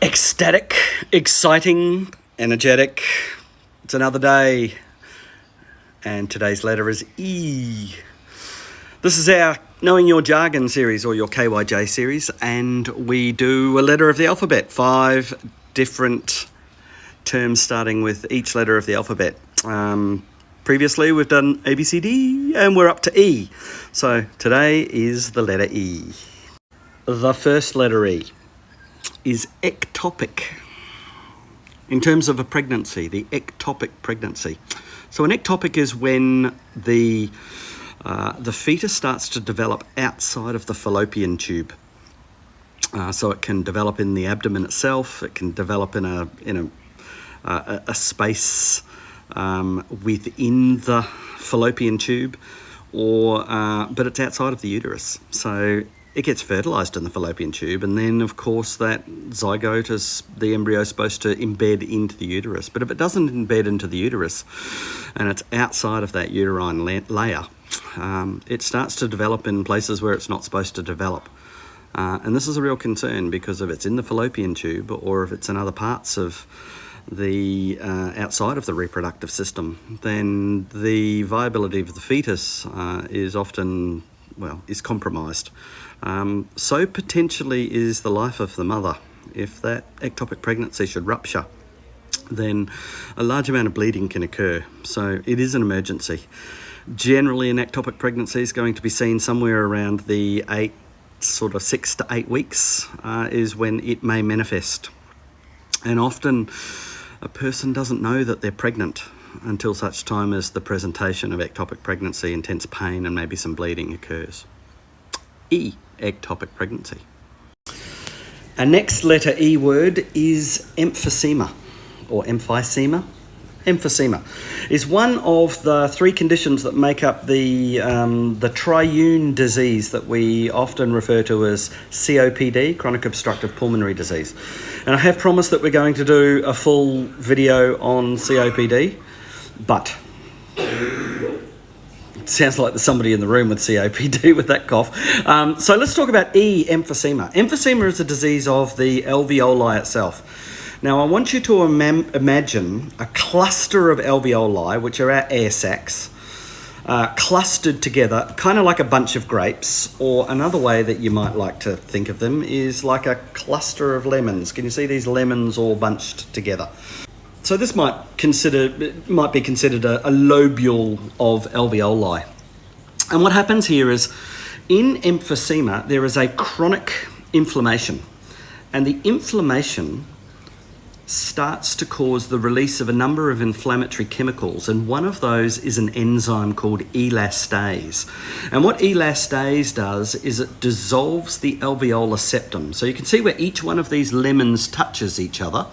Ecstatic, exciting, energetic. It's another day, and today's letter is E. This is our Knowing Your Jargon series, or your KYJ series, and we do a letter of the alphabet, 5 different terms starting with each letter of the alphabet. Previously we've done A, B, C, D, and we're up to E. So today is the letter E. The first letter E is ectopic. In terms of a pregnancy, the ectopic pregnancy. So an ectopic is when the fetus starts to develop outside of the fallopian tube. So it can develop in the abdomen itself. It can develop in a space within the fallopian tube, but it's outside of the uterus. So it gets fertilized in the fallopian tube, and then of course that zygote, is the embryo, is supposed to embed into the uterus. But if it doesn't embed into the uterus and it's outside of that uterine layer, it starts to develop in places where it's not supposed to develop. And this is a real concern, because if it's in the fallopian tube, or if it's in other parts of the outside of the reproductive system, then the viability of the fetus is compromised. So potentially is the life of the mother. If that ectopic pregnancy should rupture, then a large amount of bleeding can occur. So it is an emergency. Generally, an ectopic pregnancy is going to be seen somewhere around the 6 to 8 weeks is when it may manifest. And often a person doesn't know that they're pregnant until such time as the presentation of ectopic pregnancy, intense pain, and maybe some bleeding occurs. E, ectopic pregnancy. Our next letter E word is emphysema, or emphysema. Emphysema is one of the 3 conditions that make up the triune disease that we often refer to as COPD, chronic obstructive pulmonary disease. And I have promised that we're going to do a full video on COPD, but it sounds like there's somebody in the room with COPD with that cough. So let's talk about E, emphysema. Emphysema is a disease of the alveoli itself. Now, I want you to imagine a cluster of alveoli, which are our air sacs, clustered together, kind of like a bunch of grapes, or another way that you might like to think of them is like a cluster of lemons. Can you see these lemons all bunched together? So this might be considered a lobule of alveoli. And what happens here is, in emphysema, there is a chronic inflammation, and the inflammation starts to cause the release of a number of inflammatory chemicals, and one of those is an enzyme called elastase. And what elastase does is it dissolves the alveolar septum. So you can see where each one of these lemons touches each other,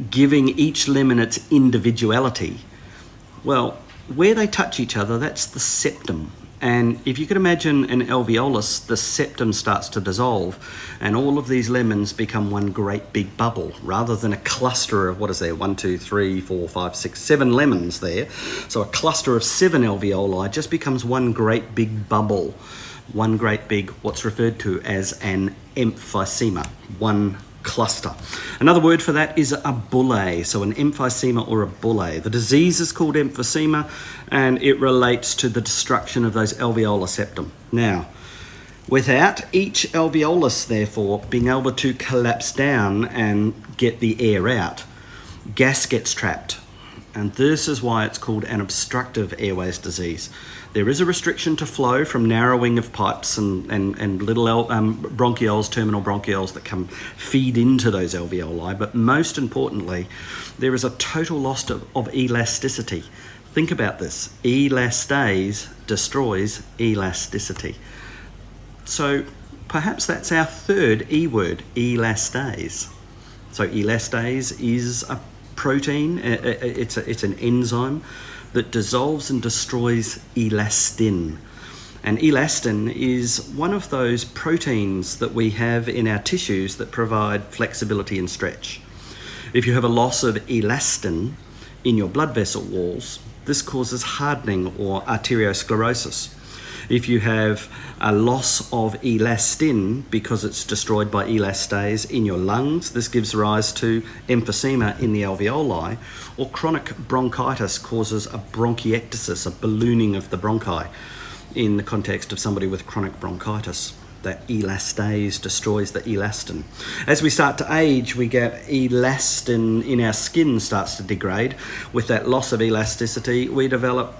giving each lemon its individuality. Well, where they touch each other, that's the septum. And if you could imagine an alveolus, the septum starts to dissolve, and all of these lemons become one great big bubble, rather than a cluster of, 1, 2, 3, 4, 5, 6, 7 lemons there. So a cluster of 7 alveoli just becomes one great big bubble, one great big, what's referred to as an emphysema, one cluster. Another word for that is a bulle, so an emphysema or a bulle. The disease is called emphysema, and it relates to the destruction of those alveolar septum. Now, without each alveolus, therefore, being able to collapse down and get the air out, gas gets trapped. And this is why it's called an obstructive airways disease. There is a restriction to flow from narrowing of pipes and little bronchioles, terminal bronchioles that come feed into those alveoli. But most importantly, there is a total loss of elasticity. Think about this. Elastase destroys elasticity. So perhaps that's our third E word, elastase. So elastase is a protein. It's an enzyme that dissolves and destroys elastin. And elastin is one of those proteins that we have in our tissues that provide flexibility and stretch. If you have a loss of elastin in your blood vessel walls, this causes hardening or arteriosclerosis. If you have a loss of elastin because it's destroyed by elastase in your lungs, this gives rise to emphysema in the alveoli, or chronic bronchitis causes a bronchiectasis, a ballooning of the bronchi in the context of somebody with chronic bronchitis. That elastase destroys the elastin. As we start to age, we get elastin in our skin starts to degrade. With that loss of elasticity, we develop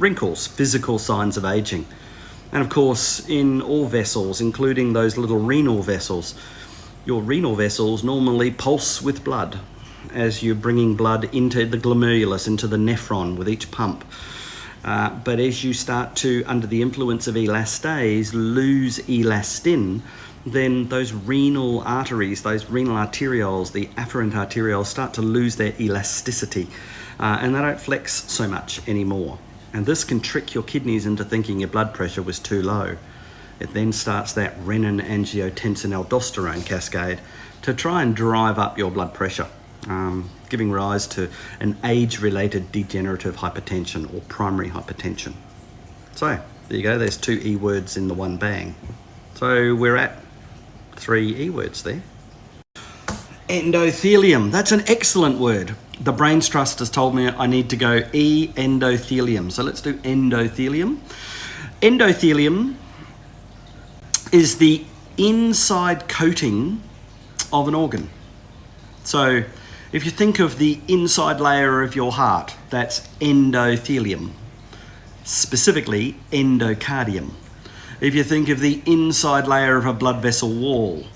wrinkles, physical signs of aging. And of course, in all vessels, including those little renal vessels, your renal vessels normally pulse with blood as you're bringing blood into the glomerulus, into the nephron with each pump. But as you start to, under the influence of elastase, lose elastin, then those renal arteries, those renal arterioles, the afferent arterioles, start to lose their elasticity, and they don't flex so much anymore. And this can trick your kidneys into thinking your blood pressure was too low. It then starts that renin-angiotensin-aldosterone cascade to try and drive up your blood pressure, giving rise to an age-related degenerative hypertension or primary hypertension. So there you go, there's 2 E words in the one bang. So we're at 3 E words there. Endothelium, that's an excellent word. The Brains Trust has told me I need to go endothelium. So let's do endothelium. Endothelium is the inside coating of an organ. So if you think of the inside layer of your heart, that's endothelium, specifically endocardium. If you think of the inside layer of a blood vessel wall,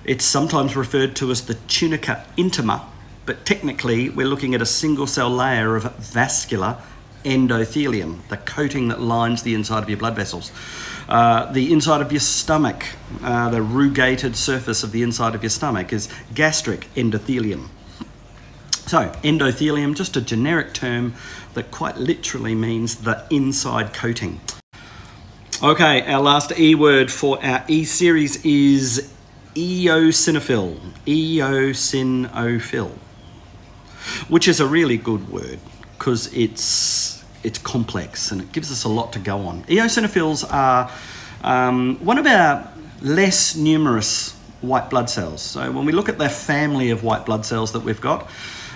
it's sometimes referred to as the tunica intima, but technically we're looking at a single cell layer of vascular endothelium, the coating that lines the inside of your blood vessels. The inside of your stomach, the rugated surface of the inside of your stomach is gastric endothelium. So endothelium, just a generic term that quite literally means the inside coating. Okay, our last E word for our E series is eosinophil. Eosinophil, which is a really good word because it's complex and it gives us a lot to go on. Eosinophils are one of our less numerous white blood cells. So when we look at the family of white blood cells that we've got,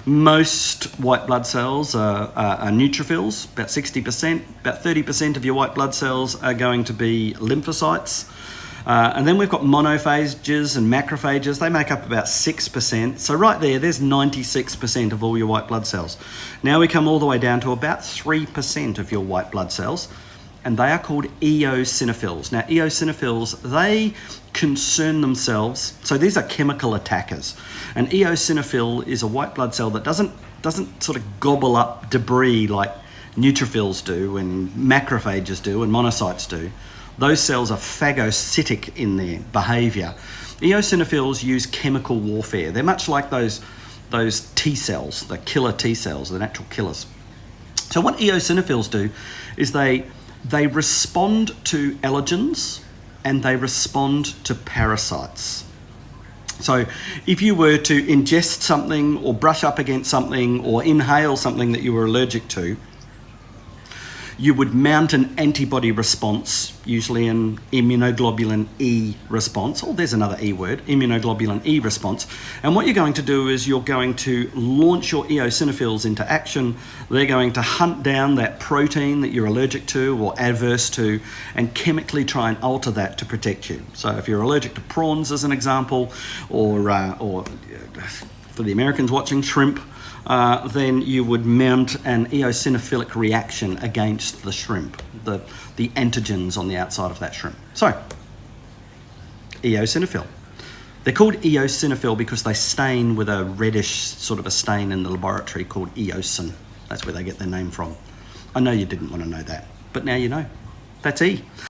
most white blood cells are neutrophils, about 60%. About 30% of your white blood cells are going to be lymphocytes. And then we've got monophages and macrophages. They make up about 6%. So right there's 96% of all your white blood cells. Now we come all the way down to about 3% of your white blood cells, and they are called eosinophils. Now eosinophils, they concern themselves, so these are chemical attackers. An eosinophil is a white blood cell that doesn't sort of gobble up debris like neutrophils do and macrophages do and monocytes do. Those cells are phagocytic in their behaviour. Eosinophils use chemical warfare. They're much like those T cells, the killer T cells, the natural killers. So what eosinophils do is they respond to allergens and they respond to parasites. So if you were to ingest something or brush up against something or inhale something that you were allergic to, you would mount an antibody response, usually an immunoglobulin E response. Oh, there's another E word, immunoglobulin E response. And what you're going to do is you're going to launch your eosinophils into action. They're going to hunt down that protein that you're allergic to or adverse to and chemically try and alter that to protect you. So if you're allergic to prawns, as an example, or for the Americans watching, shrimp, then you would mount an eosinophilic reaction against the shrimp, the antigens on the outside of that shrimp. So, eosinophil. They're called eosinophil because they stain with a reddish sort of a stain in the laboratory called eosin. That's where they get their name from. I know you didn't want to know that, but now you know. That's E.